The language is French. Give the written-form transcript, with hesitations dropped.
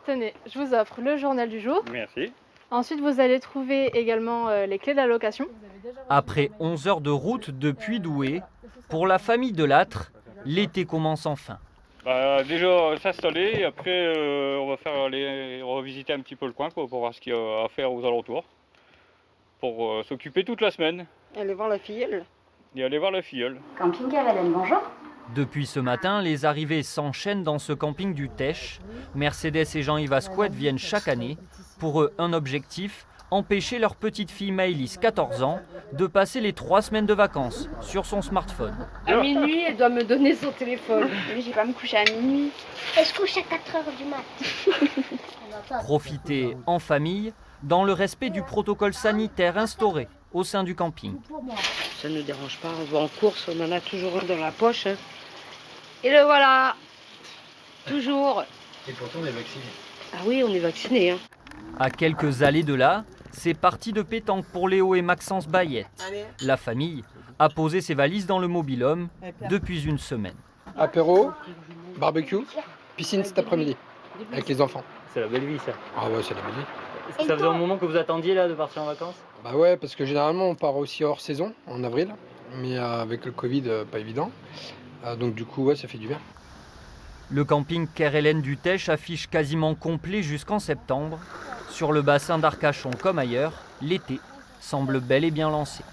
tenez, je vous offre le journal du jour. Merci. Ensuite, vous allez trouver également les clés de la location. Après 11 heures de route depuis Douai, pour la famille Delattre, l'été commence enfin. Déjà s'installer et après on va visiter un petit peu le coin pour voir ce qu'il y a à faire aux alentours. Pour s'occuper toute la semaine. Aller voir la filleule. Et aller voir la filleule. Camping Cavalène, bonjour. Depuis ce matin, les arrivées s'enchaînent dans ce camping du Teche. Mercedes et Jean-Yves Asquette viennent chaque année. Pour eux, un objectif, empêcher leur petite fille Maëlys, 14 ans, de passer les 3 semaines de vacances sur son smartphone. À minuit, elle doit me donner son téléphone. Je vais pas me coucher à minuit. Elle se couche à 4h du mat. Profiter en famille, dans le respect du protocole sanitaire instauré au sein du camping. Ça ne nous dérange pas, on va en course, on en a toujours un dans la poche. Et le voilà. Toujours. Et pourtant on est vacciné. Ah oui, on est vacciné. À quelques allées de là, c'est parti de pétanque pour Léo et Maxence Bayette. La famille a posé ses valises dans le mobil-home depuis une semaine. Apéro, barbecue, piscine cet après-midi, avec les enfants. C'est la belle vie ça. Ah ouais, c'est la belle vie. Ça faisait un moment que vous attendiez là de partir en vacances? Bah ouais, parce que généralement on part aussi hors saison, en avril, mais avec le Covid, pas évident. Donc du coup, ouais, ça fait du bien. Le camping Kerhellen du Teche affiche quasiment complet jusqu'en septembre. Sur le bassin d'Arcachon comme ailleurs, l'été semble bel et bien lancé.